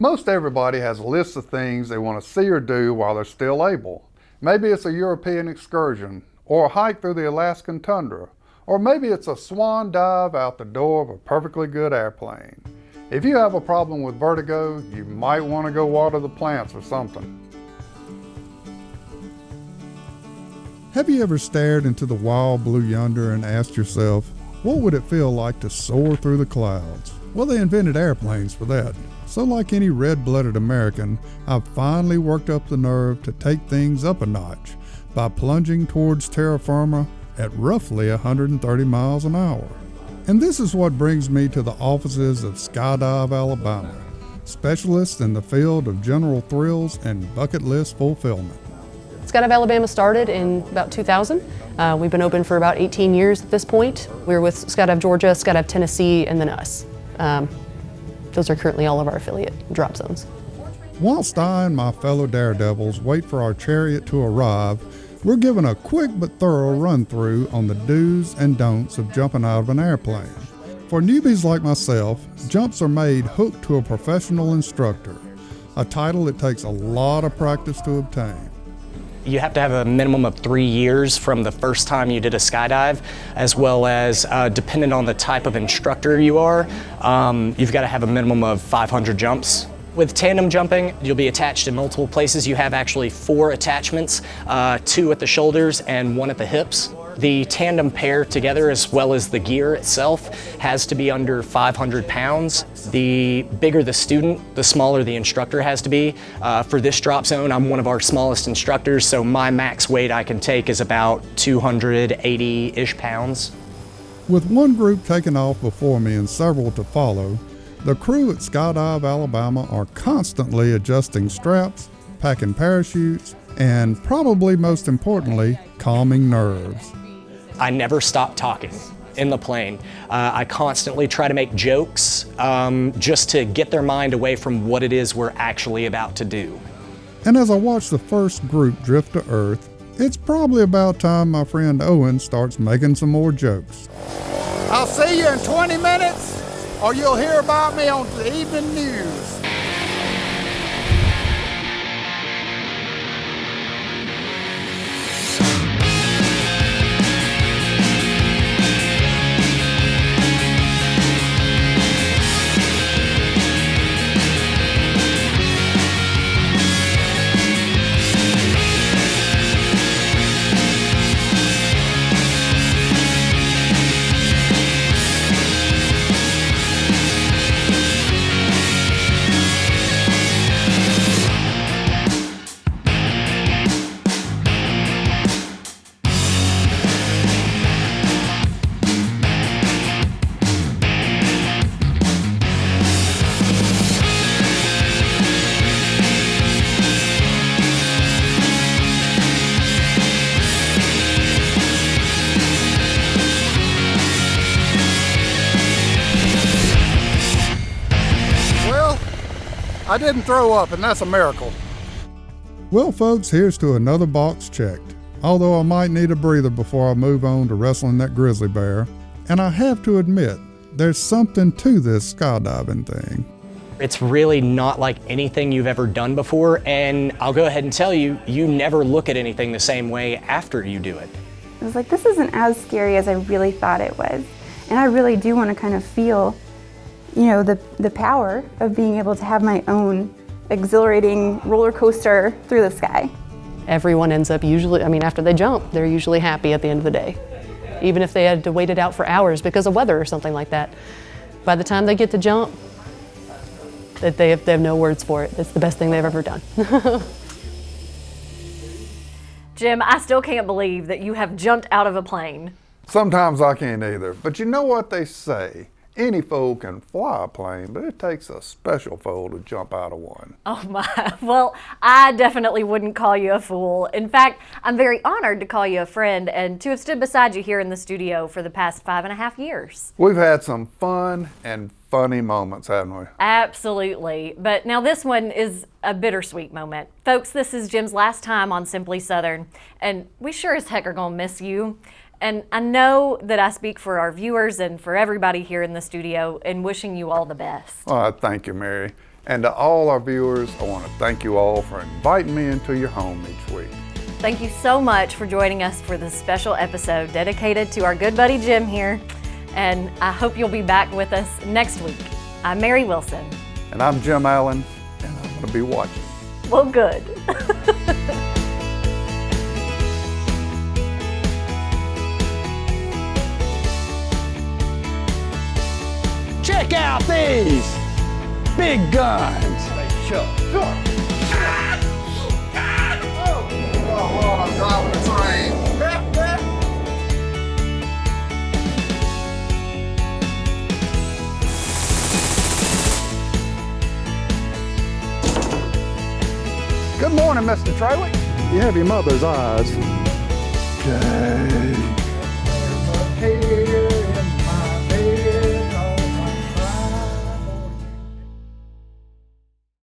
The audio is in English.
Most everybody has a list of things they want to see or do while they're still able. Maybe it's a European excursion, or a hike through the Alaskan tundra, or maybe it's a swan dive out the door of a perfectly good airplane. If you have a problem with vertigo, you might want to go water the plants or something. Have you ever stared into the wild blue yonder and asked yourself, what would it feel like to soar through the clouds? Well, they invented airplanes for that. So like any red-blooded American, I've finally worked up the nerve to take things up a notch by plunging towards terra firma at roughly 130 miles an hour. And this is what brings me to the offices of Skydive, Alabama, specialists in the field of general thrills and bucket list fulfillment. Skydive Alabama started in about 2000. We've been open for about 18 years at this point. We're with Skydive Georgia, Skydive Tennessee, and then us. Those are currently all of our affiliate drop zones. Whilst I and my fellow daredevils wait for our chariot to arrive, we're given a quick but thorough run-through on the do's and don'ts of jumping out of an airplane. For newbies like myself, jumps are made hooked to a professional instructor, a title it takes a lot of practice to obtain. You have to have a minimum of 3 years from the first time you did a skydive, as well as depending on the type of instructor you are, you've got to have a minimum of 500 jumps. With tandem jumping, you'll be attached in multiple places. You have actually 4 attachments, 2 at the shoulders and 1 at the hips. The tandem pair together, as well as the gear itself, has to be under 500 pounds. The bigger the student, the smaller the instructor has to be. For this drop zone, I'm one of our smallest instructors, so my max weight I can take is about 280-ish pounds. With one group taking off before me and several to follow, the crew at Skydive Alabama are constantly adjusting straps, packing parachutes, and probably most importantly, calming nerves. I never stop talking in the plane. I constantly try to make jokes just to get their mind away from what it is we're actually about to do. And as I watch the first group drift to Earth, it's probably about time my friend Owen starts making some more jokes. I'll see you in 20 minutes, or you'll hear about me on the evening news. I didn't throw up, and that's a miracle. Well, folks, here's to another box checked. Although I might need a breather before I move on to wrestling that grizzly bear. And I have to admit, there's something to this skydiving thing. It's really not like anything you've ever done before, and I'll go ahead and tell you, you never look at anything the same way after you do it. I was like, this isn't as scary as I really thought it was. And I really do want to kind of feel, you know, the power of being able to have my own exhilarating roller coaster through the sky. Everyone ends up usually, after they jump, they're usually happy at the end of the day. Even if they had to wait it out for hours because of weather or something like that. By the time they get to jump, they have no words for it. It's the best thing they've ever done. Jim, I still can't believe that you have jumped out of a plane. Sometimes I can't either, but you know what they say. Any fool can fly a plane, but it takes a special fool to jump out of one. Oh my, well, I definitely wouldn't call you a fool. In fact, I'm very honored to call you a friend and to have stood beside you here in the studio for the past 5.5 years. We've had some fun and funny moments, haven't we? Absolutely, but now this one is a bittersweet moment. Folks, this is Jim's last time on Simply Southern, and we sure as heck are gonna miss you. And I know that I speak for our viewers and for everybody here in the studio in wishing you all the best. Oh, thank you, Mary. And to all our viewers, I want to thank you all for inviting me into your home each week. Thank you so much for joining us for this special episode dedicated to our good buddy Jim here. And I hope you'll be back with us next week. I'm Mary Wilson. And I'm Jim Allen, and I'm going to be watching. Well, good. Check out these big guns. Sure. Oh, I'm driving the train. Good morning, Mr. Trawick. You have your mother's eyes. Okay.